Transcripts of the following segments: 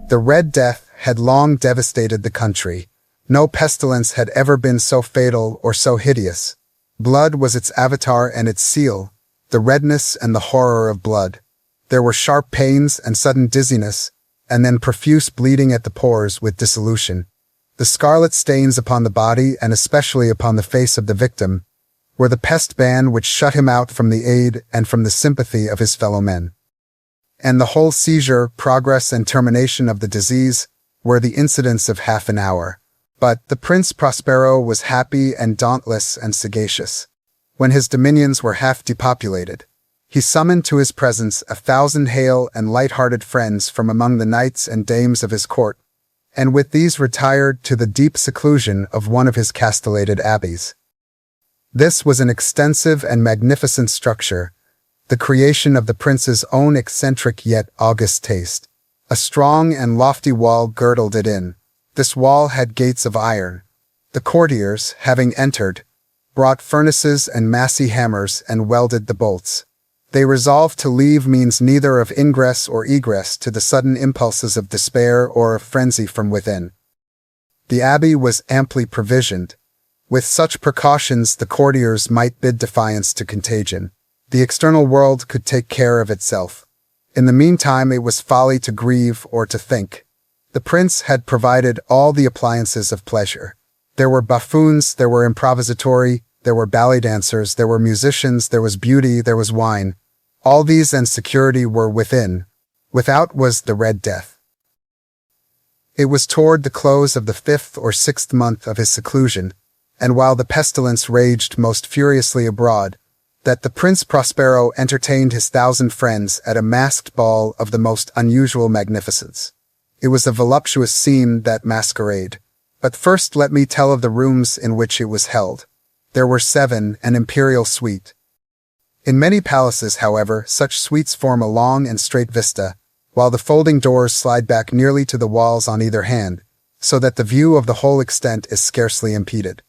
The Red Death had long devastated the country. No pestilence had ever been so fatal or so hideous. Blood was its avatar and its seal, the redness and the horror of blood. There were sharp pains and sudden dizziness, and then profuse bleeding at the pores with dissolution. The scarlet stains upon the body, and especially upon the face of the victim, were the pest ban which shut him out from the aid and from the sympathy of his fellow men. And the whole seizure, progress, and termination of the disease were the incidents of half an hour. But the Prince Prospero was happy and dauntless and sagacious. When his dominions were half depopulated, he summoned to his presence 1,000 hale and light-hearted friends from among the knights and dames of his court, and with these retired to the deep seclusion of one of his castellated abbeys. This was an extensive and magnificent structure, the creation of the prince's own eccentric yet august taste. A strong and lofty wall girdled it in. This wall had gates of iron. The courtiers, having entered, brought furnaces and massy hammers and welded the bolts. They resolved to leave means neither of ingress or egress to the sudden impulses of despair or of frenzy from within. The abbey was amply provisioned. With such precautions the courtiers might bid defiance to contagion. The external world could take care of itself. In the meantime it was folly to grieve or to think. The prince had provided all the appliances of pleasure. There were buffoons, there were improvisatori, there were ballet dancers, there were musicians, there was beauty, there was wine. All these and security were within. Without was the Red Death. It was toward the close of the 5th or 6th month of his seclusion, and while the pestilence raged most furiously abroad, that the Prince Prospero entertained his 1,000 friends at a masked ball of the most unusual magnificence. It was a voluptuous scene, that masquerade. But first let me tell of the rooms in which it was held. There were 7, an imperial suite. In many palaces, however, such suites form a long and straight vista, while the folding doors slide back nearly to the walls on either hand, so that the view of the whole extent is scarcely impeded.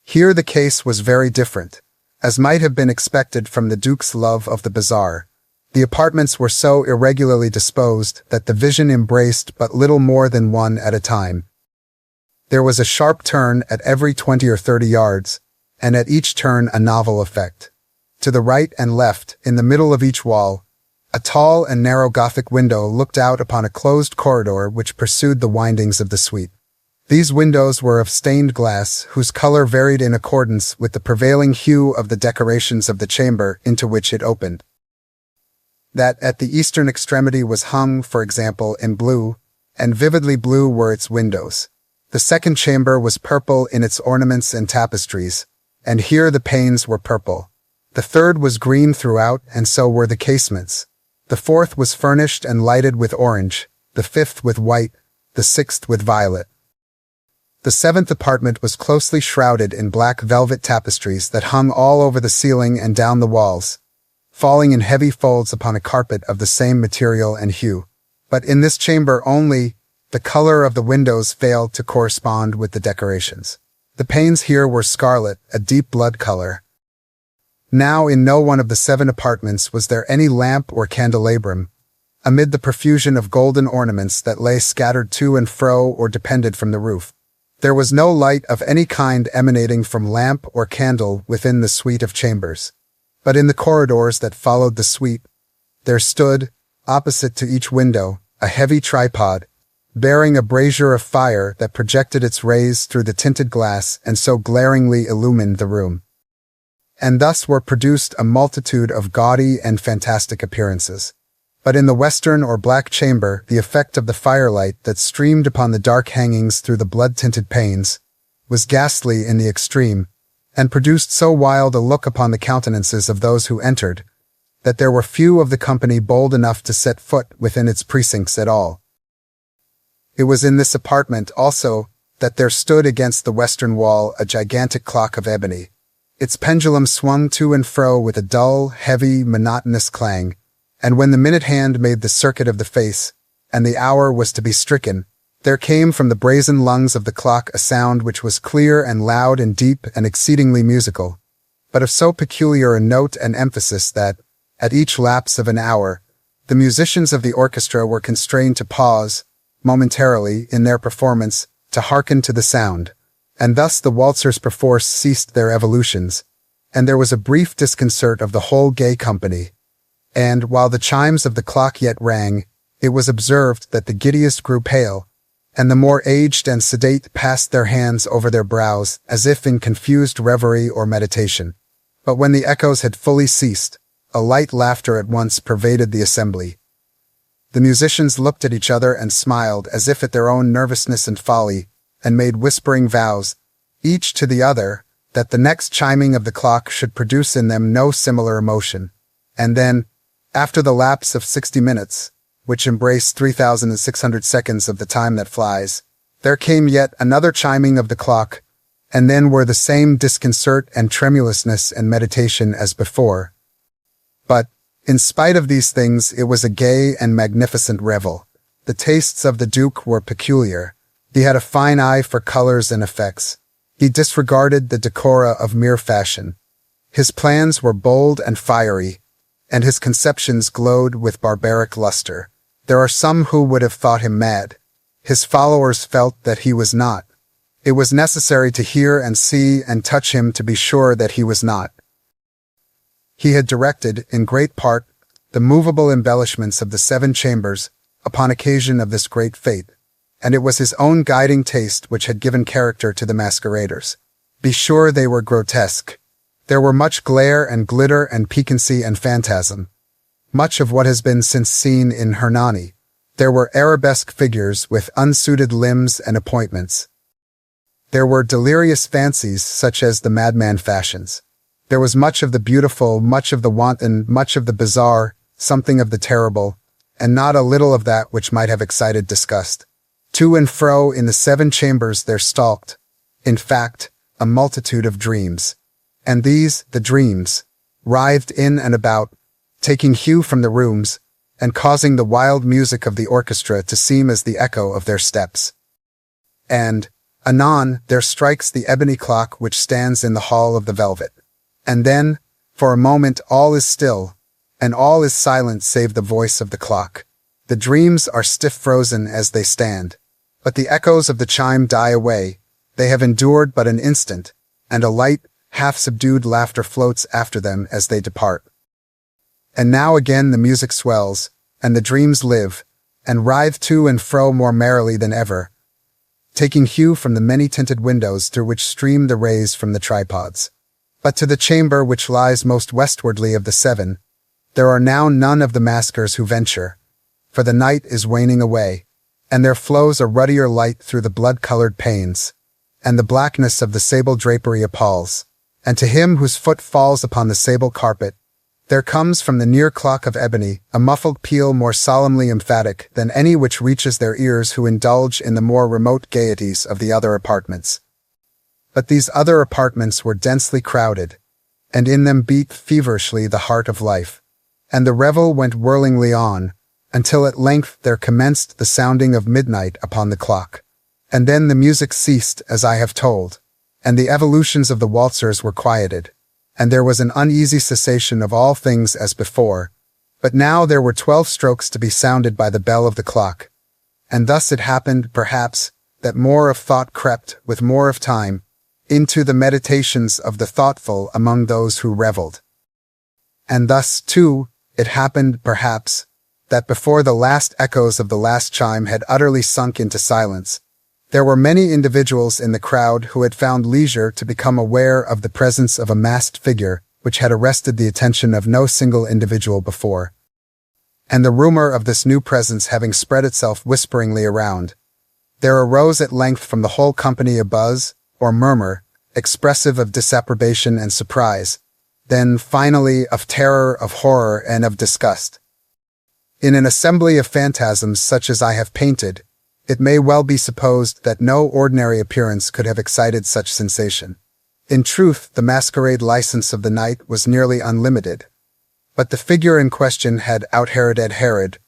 Here the case was very different. As might have been expected from the Duke's love of the bizarre, the apartments were so irregularly disposed that the vision embraced but little more than one at a time. There was a sharp turn at every 20 or 30 yards, and at each turn a novel effect. To the right and left, in the middle of each wall, a tall and narrow Gothic window looked out upon a closed corridor which pursued the windings of the suite. These windows were of stained glass, whose color varied in accordance with the prevailing hue of the decorations of the chamber into which it opened. That at the eastern extremity was hung, for example, in blue, and vividly blue were its windows. The second chamber was purple in its ornaments and tapestries, and here the panes were purple. The third was green throughout, and so were the casements. The fourth was furnished and lighted with orange, the fifth with white, the sixth with violet. The 7th apartment was closely shrouded in black velvet tapestries that hung all over the ceiling and down the walls, falling in heavy folds upon a carpet of the same material and hue. But in this chamber only, the color of the windows failed to correspond with the decorations. The panes here were scarlet, a deep blood color. Now in no one of the 7 apartments was there any lamp or candelabrum, amid the profusion of golden ornaments that lay scattered to and fro or depended from the roof. There was no light of any kind emanating from lamp or candle within the suite of chambers. But in the corridors that followed the suite, there stood, opposite to each window, a heavy tripod, bearing a brazier of fire that projected its rays through the tinted glass and so glaringly illumined the room. And thus were produced a multitude of gaudy and fantastic appearances. But in the western or black chamber, the effect of the firelight that streamed upon the dark hangings through the blood-tinted panes was ghastly in the extreme, and produced so wild a look upon the countenances of those who entered, that there were few of the company bold enough to set foot within its precincts at all. It was in this apartment, also, that there stood against the western wall a gigantic clock of ebony. Its pendulum swung to and fro with a dull, heavy, monotonous clang, and when the minute hand made the circuit of the face, and the hour was to be stricken, there came from the brazen lungs of the clock a sound which was clear and loud and deep and exceedingly musical, but of so peculiar a note and emphasis that, at each lapse of an hour, the musicians of the orchestra were constrained to pause, momentarily, in their performance, to hearken to the sound, and thus the waltzers perforce ceased their evolutions, and there was a brief disconcert of the whole gay company, and, while the chimes of the clock yet rang, it was observed that the giddiest grew pale, and the more aged and sedate passed their hands over their brows, as if in confused reverie or meditation. But when the echoes had fully ceased, a light laughter at once pervaded the assembly. The musicians looked at each other and smiled as if at their own nervousness and folly, and made whispering vows, each to the other, that the next chiming of the clock should produce in them no similar emotion. And then, after the lapse of 60 minutes, which embraced 3,600 seconds of the time that flies, there came yet another chiming of the clock, and then were the same disconcert and tremulousness and meditation as before. But, in spite of these things, it was a gay and magnificent revel. The tastes of the Duke were peculiar. He had a fine eye for colors and effects. He disregarded the decora of mere fashion. His plans were bold and fiery, and his conceptions glowed with barbaric luster. There are some who would have thought him mad. His followers felt that he was not. It was necessary to hear and see and touch him to be sure that he was not. He had directed, in great part, the movable embellishments of the 7 chambers upon occasion of this great fete, and it was his own guiding taste which had given character to the masqueraders. Be sure they were grotesque. There were much glare and glitter and piquancy and phantasm. Much of what has been since seen in Hernani. There were arabesque figures with unsuited limbs and appointments. There were delirious fancies such as the madman fashions. There was much of the beautiful, much of the wanton, much of the bizarre, something of the terrible, and not a little of that which might have excited disgust. To and fro in the 7 chambers there stalked, in fact, a multitude of dreams. And these, the dreams, writhed in and about, taking hue from the rooms, and causing the wild music of the orchestra to seem as the echo of their steps. And, anon, there strikes the ebony clock which stands in the hall of the velvet. And then, for a moment all is still, and all is silent save the voice of the clock. The dreams are stiff frozen as they stand, but the echoes of the chime die away. They have endured but an instant, and a light, half-subdued laughter floats after them as they depart. And now again the music swells, and the dreams live, and writhe to and fro more merrily than ever, taking hue from the many-tinted windows through which stream the rays from the tripods. But to the chamber which lies most westwardly of the 7, there are now none of the maskers who venture, for the night is waning away, and there flows a ruddier light through the blood-colored panes, and the blackness of the sable drapery appalls, and to him whose foot falls upon the sable carpet, there comes from the near clock of ebony a muffled peal more solemnly emphatic than any which reaches their ears who indulge in the more remote gaieties of the other apartments. But these other apartments were densely crowded, and in them beat feverishly the heart of life, and the revel went whirlingly on, until at length there commenced the sounding of midnight upon the clock. And then the music ceased, as I have told, and the evolutions of the waltzers were quieted, and there was an uneasy cessation of all things as before, but now there were 12 strokes to be sounded by the bell of the clock, and thus it happened, perhaps, that more of thought crept, with more of time, into the meditations of the thoughtful among those who revelled. And thus, too, it happened, perhaps, that before the last echoes of the last chime had utterly sunk into silence, there were many individuals in the crowd who had found leisure to become aware of the presence of a masked figure which had arrested the attention of no single individual before. And the rumor of this new presence having spread itself whisperingly around, there arose at length from the whole company a buzz, or murmur, expressive of disapprobation and surprise, then, finally, of terror, of horror, and of disgust. In an assembly of phantasms such as I have painted, it may well be supposed that no ordinary appearance could have excited such sensation. In truth, the masquerade license of the night was nearly unlimited, but the figure in question had out-Heroded Herod,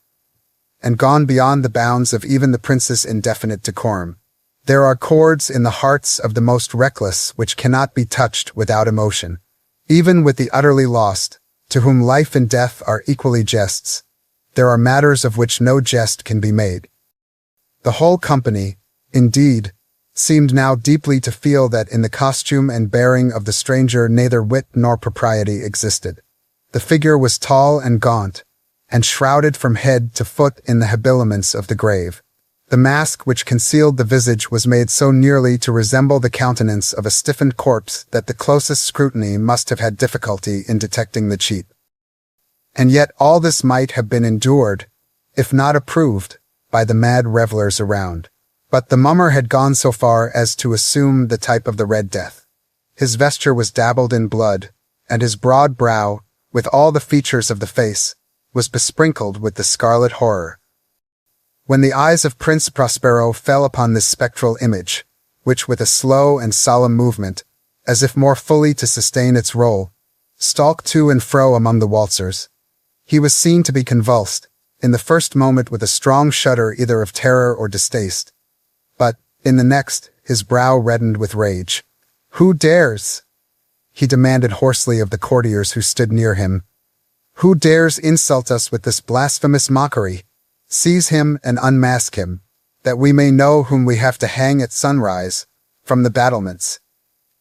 and gone beyond the bounds of even the prince's indefinite decorum. There are chords in the hearts of the most reckless which cannot be touched without emotion. Even with the utterly lost, to whom life and death are equally jests, there are matters of which no jest can be made. The whole company, indeed, seemed now deeply to feel that in the costume and bearing of the stranger neither wit nor propriety existed. The figure was tall and gaunt, and shrouded from head to foot in the habiliments of the grave. The mask which concealed the visage was made so nearly to resemble the countenance of a stiffened corpse that the closest scrutiny must have had difficulty in detecting the cheat. And yet all this might have been endured, if not approved, by the mad revelers around. But the mummer had gone so far as to assume the type of the Red Death. His vesture was dabbled in blood, and his broad brow, with all the features of the face, was besprinkled with the scarlet horror. When the eyes of Prince Prospero fell upon this spectral image, which with a slow and solemn movement, as if more fully to sustain its role, stalked to and fro among the waltzers, he was seen to be convulsed, in the first moment with a strong shudder either of terror or distaste, but, in the next, his brow reddened with rage. "Who dares?" he demanded hoarsely of the courtiers who stood near him. "Who dares insult us with this blasphemous mockery? Seize him and unmask him, that we may know whom we have to hang at sunrise, from the battlements."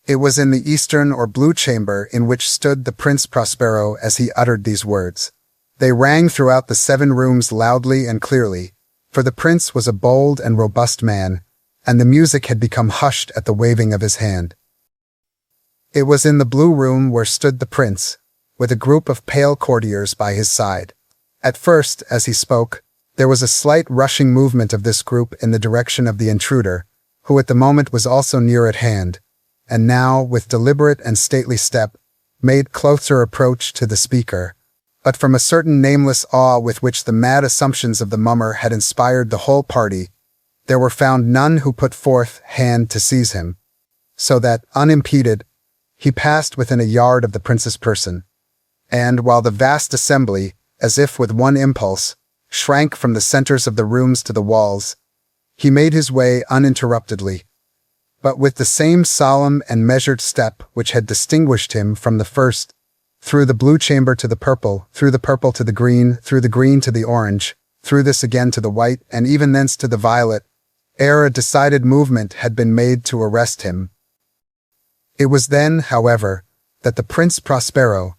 It was in the eastern or blue chamber in which stood the Prince Prospero as he uttered these words. They rang throughout the 7 rooms loudly and clearly, for the prince was a bold and robust man, and the music had become hushed at the waving of his hand. It was in the blue room where stood the prince, with a group of pale courtiers by his side. At first, as he spoke, there was a slight rushing movement of this group in the direction of the intruder, who at the moment was also near at hand, and now, with deliberate and stately step, made closer approach to the speaker. But from a certain nameless awe with which the mad assumptions of the mummer had inspired the whole party, there were found none who put forth hand to seize him, so that, unimpeded, he passed within a yard of the prince's person, and while the vast assembly, as if with one impulse, shrank from the centers of the rooms to the walls, he made his way uninterruptedly, but with the same solemn and measured step which had distinguished him from the first, through the blue chamber to the purple, through the purple to the green, through the green to the orange, through this again to the white, and even thence to the violet, ere a decided movement had been made to arrest him. It was then, however, that the Prince Prospero,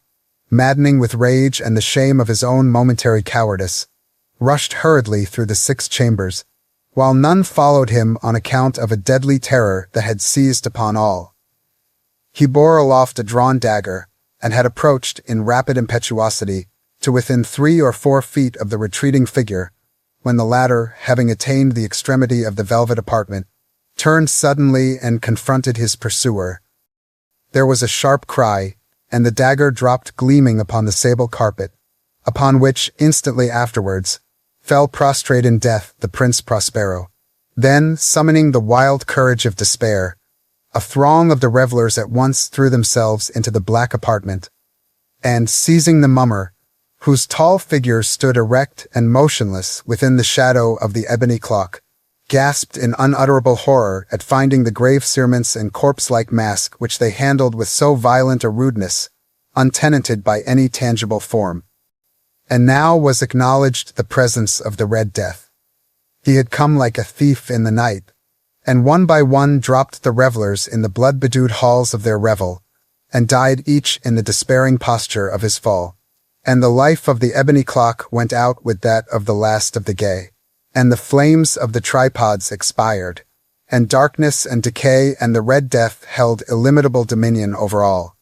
maddening with rage and the shame of his own momentary cowardice, rushed hurriedly through the 6 chambers, while none followed him on account of a deadly terror that had seized upon all. He bore aloft a drawn dagger, and had approached, in rapid impetuosity, to within 3 or 4 feet of the retreating figure, when the latter, having attained the extremity of the velvet apartment, turned suddenly and confronted his pursuer. There was a sharp cry, and the dagger dropped gleaming upon the sable carpet, upon which, instantly afterwards, fell prostrate in death the Prince Prospero. Then, summoning the wild courage of despair, a throng of the revelers at once threw themselves into the black apartment, and, seizing the mummer, whose tall figure stood erect and motionless within the shadow of the ebony clock, gasped in unutterable horror at finding the grave cerements and corpse-like mask which they handled with so violent a rudeness, untenanted by any tangible form. And now was acknowledged the presence of the Red Death. He had come like a thief in the night, and one by one dropped the revelers in the blood-bedewed halls of their revel, and died each in the despairing posture of his fall. And the life of the ebony clock went out with that of the last of the gay, and the flames of the tripods expired, and darkness and decay and the Red Death held illimitable dominion over all.